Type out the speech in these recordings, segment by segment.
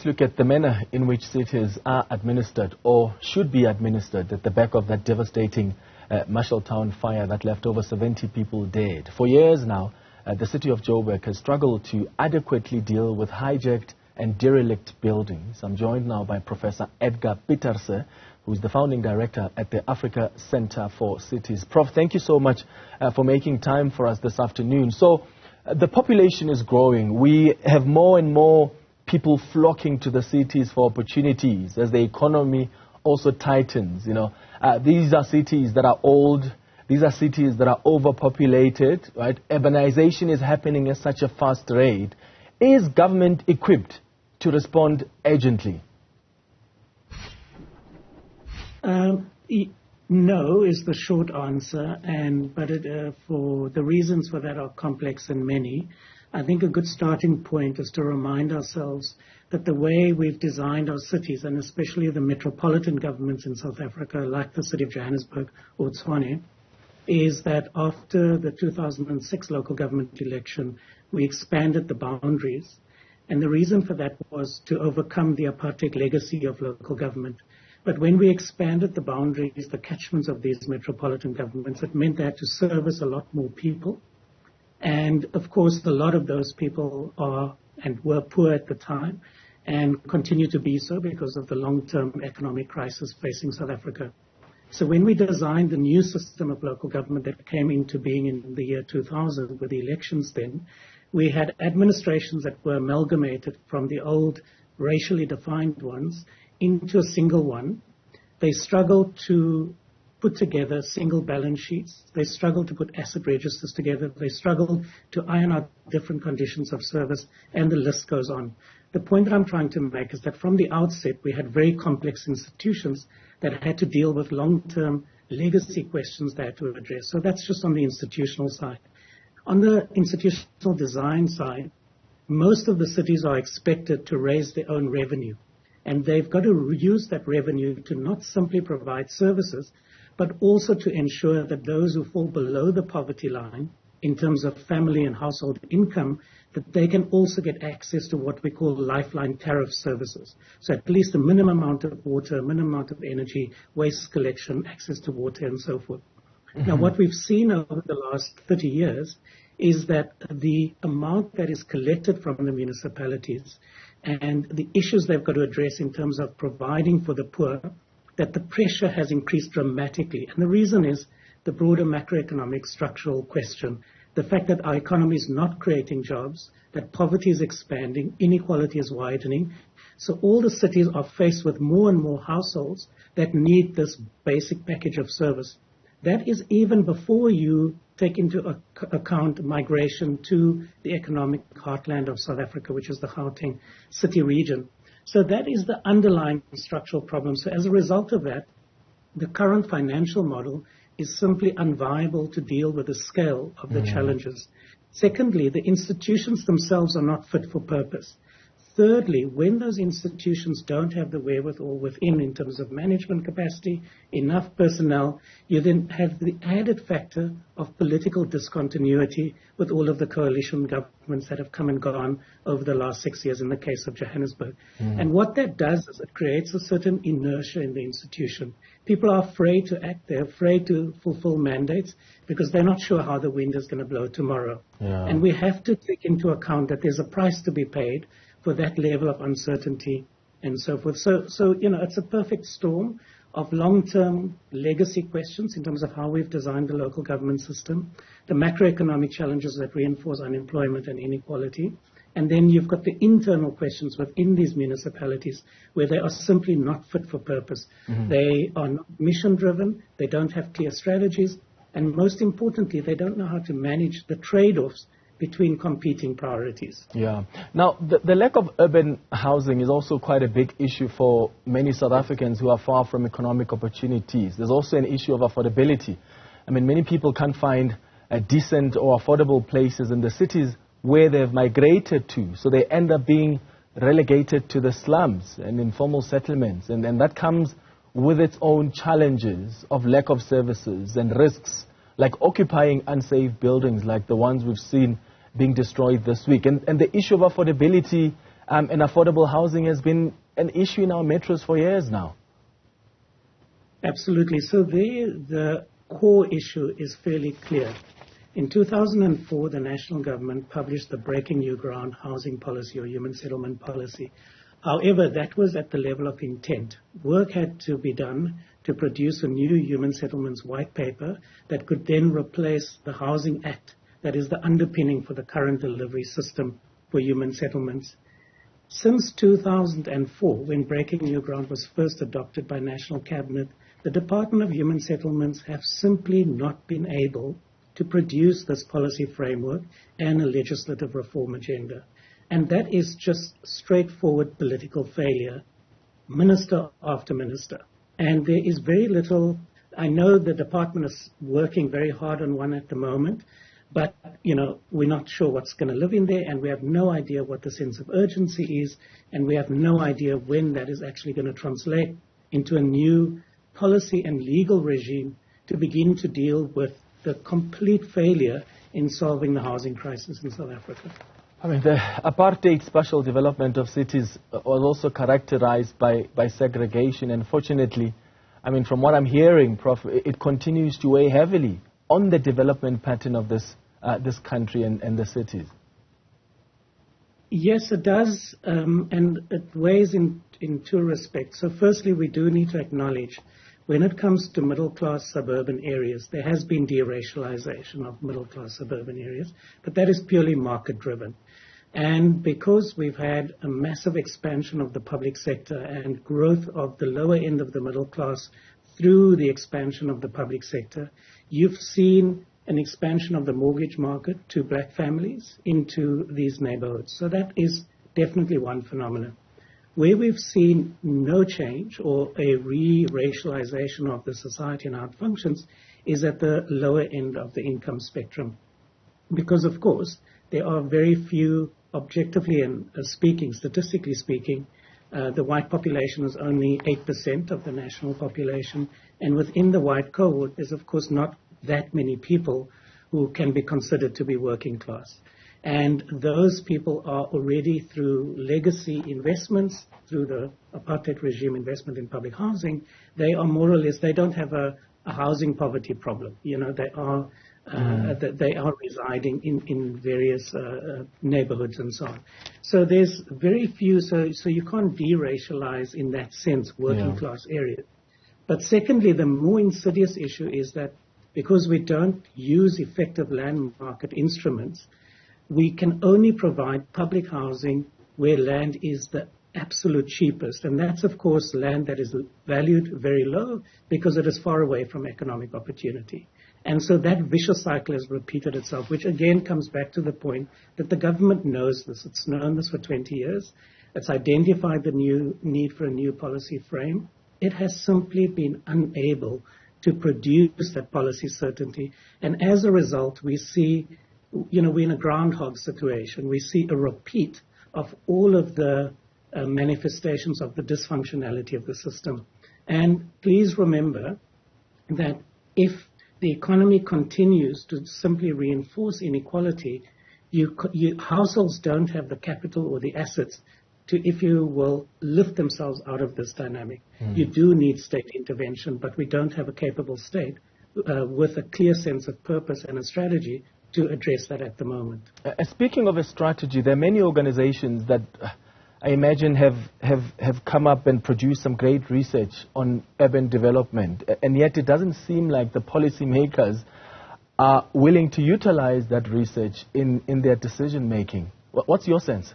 let's look at the manner in which cities are administered or should be administered at the back of that devastating Marshalltown fire that left over 70 people dead. For years now, the city of Joburg has struggled to adequately deal with hijacked and derelict buildings. I'm joined now by Professor Edgar Pieterse, who is the founding director at the Africa Center for Cities. Prof, thank you so much for making time for us this afternoon. So, the population is growing. We have more and more people flocking to the cities for opportunities as the economy also tightens. These are cities that are old. These are cities that are overpopulated. Right? Urbanization is happening at such a fast rate. Is government equipped to respond urgently? No is the short answer, but for the reasons for that are complex and many. I think a good starting point is to remind ourselves that the way we've designed our cities, and especially the metropolitan governments in South Africa, like the city of Johannesburg or Tshwane, is that after the 2006 local government election, we expanded the boundaries. And the reason for that was to overcome the apartheid legacy of local government. But when we expanded the boundaries, the catchments of these metropolitan governments, it meant they had to service a lot more people. And of course, a lot of those people are and were poor at the time and continue to be so because of the long-term economic crisis facing South Africa. So when we designed the new system of local government that came into being in the year 2000 with the elections then, we had administrations that were amalgamated from the old racially defined ones into a single one. They struggled to put together single balance sheets. They struggled to put asset registers together. They struggled to iron out different conditions of service, and the list goes on. The point that I'm trying to make is that from the outset, we had very complex institutions that had to deal with long-term legacy questions they had to address. So that's just on the institutional side. On the institutional design side, most of the cities are expected to raise their own revenue. And they've got to use that revenue to not simply provide services, but also to ensure that those who fall below the poverty line in terms of family and household income, that they can also get access to what we call lifeline tariff services. So at least a minimum amount of water, a minimum amount of energy, waste collection, access to water, and so forth. Mm-hmm. Now, what we've seen over the last 30 years is that the amount that is collected from the municipalities and the issues they've got to address in terms of providing for the poor, that the pressure has increased dramatically. And the reason is the broader macroeconomic structural question, the fact that our economy is not creating jobs, that poverty is expanding, inequality is widening. So all the cities are faced with more and more households that need this basic package of service. That is even before you take into account migration to the economic heartland of South Africa, which is the Gauteng city region. So that is the underlying structural problem. So as a result of that, the current financial model is simply unviable to deal with the scale of the challenges. Secondly, the institutions themselves are not fit for purpose. Thirdly, when those institutions don't have the wherewithal within in terms of management capacity, enough personnel, you then have the added factor of political discontinuity with all of the coalition governments that have come and gone over the last 6 years in the case of Johannesburg. And what that does is it creates a certain inertia in the institution. People are afraid to act. They're afraid to fulfill mandates because they're not sure how the wind is going to blow tomorrow. Yeah. And we have to take into account that there's a price to be paid for that level of uncertainty and so forth. So it's a perfect storm of long-term legacy questions in terms of how we've designed the local government system, the macroeconomic challenges that reinforce unemployment and inequality, and then you've got the internal questions within these municipalities where they are simply not fit for purpose. Mm-hmm. They are not mission-driven, they don't have clear strategies, and most importantly, they don't know how to manage the trade-offs between competing priorities. Yeah. Now, the lack of urban housing is also quite a big issue for many South Africans who are far from economic opportunities. There's also an issue of affordability. I mean, many people can't find decent or affordable places in the cities where they've migrated to. So they end up being relegated to the slums and informal settlements. And that comes with its own challenges of lack of services and risks, like occupying unsafe buildings like the ones we've seen being destroyed this week. And the issue of affordability and affordable housing has been an issue in our metros for years now. Absolutely. So the core issue is fairly clear. In 2004, the national government published the Breaking New Ground Housing Policy or Human Settlement Policy. However, that was at the level of intent. Work had to be done to produce a new Human Settlements white paper that could then replace the Housing Act, that is the underpinning for the current delivery system for human settlements. Since 2004, when Breaking New Ground was first adopted by National Cabinet, the Department of Human Settlements have simply not been able to produce this policy framework and a legislative reform agenda. And that is just straightforward political failure, minister after minister. And there is very little, I know the department is working very hard on one at the moment, but, we're not sure what's going to live in there, and we have no idea what the sense of urgency is, and we have no idea when that is actually going to translate into a new policy and legal regime to begin to deal with the complete failure in solving the housing crisis in South Africa. I mean, the apartheid special development of cities was also characterized by segregation. And fortunately, I mean, from what I'm hearing, Prof, it continues to weigh heavily on the development pattern of this country and the cities. Yes, it does, and it weighs in two respects. So firstly, we do need to acknowledge when it comes to middle-class suburban areas, there has been deracialization of middle-class suburban areas, but that is purely market-driven. And because we've had a massive expansion of the public sector and growth of the lower end of the middle class through the expansion of the public sector, you've seen an expansion of the mortgage market to black families into these neighborhoods. So that is definitely one phenomenon. Where we've seen no change or a re-racialization of the society and how it functions is at the lower end of the income spectrum. Because, of course, there are very few, objectively and statistically speaking, the white population is only 8% of the national population. And within the white cohort, there's, of course, not that many people who can be considered to be working class. And those people are already through legacy investments, through the apartheid regime investment in public housing, they are more or less, they don't have a housing poverty problem. They are residing in various neighborhoods and so on. So there's very few, so you can't deracialize in that sense working class areas. But secondly, the more insidious issue is that because we don't use effective land market instruments, we can only provide public housing where land is the absolute cheapest. And that's, of course, land that is valued very low because it is far away from economic opportunity. And so that vicious cycle has repeated itself, which again comes back to the point that the government knows this. It's known this for 20 years. It's identified the new need for a new policy frame. It has simply been unable to produce that policy certainty. And as a result, we see, we're in a groundhog situation. We see a repeat of all of the manifestations of the dysfunctionality of the system. And please remember that if the economy continues to simply reinforce inequality, households don't have the capital or the assets to, if you will, lift themselves out of this dynamic. You do need state intervention, but we don't have a capable state with a clear sense of purpose and a strategy to address that at the moment. Speaking of a strategy, there are many organizations that I imagine have come up and produced some great research on urban development, and yet it doesn't seem like the policymakers are willing to utilize that research in their decision making. What's your sense?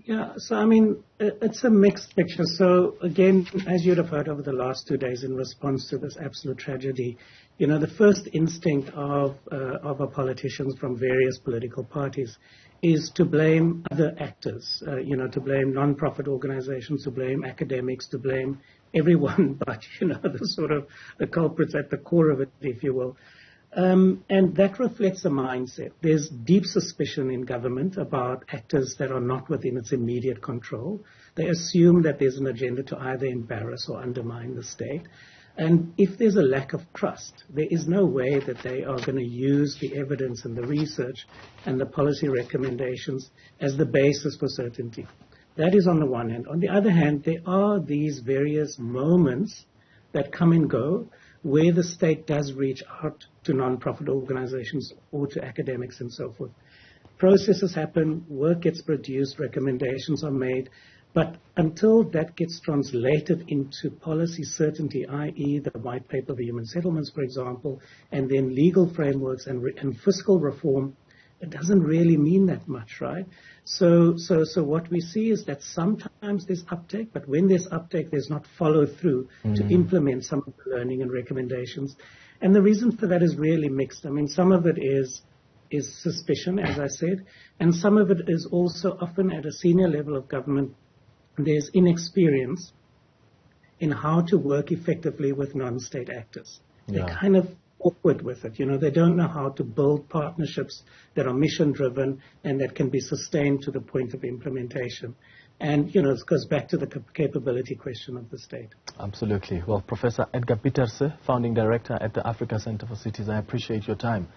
Yeah, so I mean, it's a mixed picture. So again, as you'd have heard over the last 2 days in response to this absolute tragedy, the first instinct of our politicians from various political parties is to blame other actors, to blame non-profit organizations, to blame academics, to blame everyone but, the culprits at the core of it, if you will. And that reflects a mindset. There's deep suspicion in government about actors that are not within its immediate control. They assume that there's an agenda to either embarrass or undermine the state. And if there's a lack of trust, there is no way that they are going to use the evidence and the research and the policy recommendations as the basis for certainty. That is on the one hand. On the other hand, there are these various moments that come and go where the state does reach out to non-profit organizations or to academics and so forth. Processes happen, work gets produced, recommendations are made, but until that gets translated into policy certainty, i.e. the white paper for human settlements, for example, and then legal frameworks and fiscal reform, it doesn't really mean that much, right? So what we see is that sometimes there's uptake, but when there's uptake, there's not follow through to implement some of the learning and recommendations. And the reason for that is really mixed. I mean, some of it is suspicion, as I said, and some of it is also often at a senior level of government, there's inexperience in how to work effectively with non-state actors. They're kind of awkward with it. They don't know how to build partnerships that are mission-driven and that can be sustained to the point of implementation. And, it goes back to the capability question of the state. Absolutely. Well, Professor Edgar Pieterse, Founding Director at the Africa Center for Cities, I appreciate your time.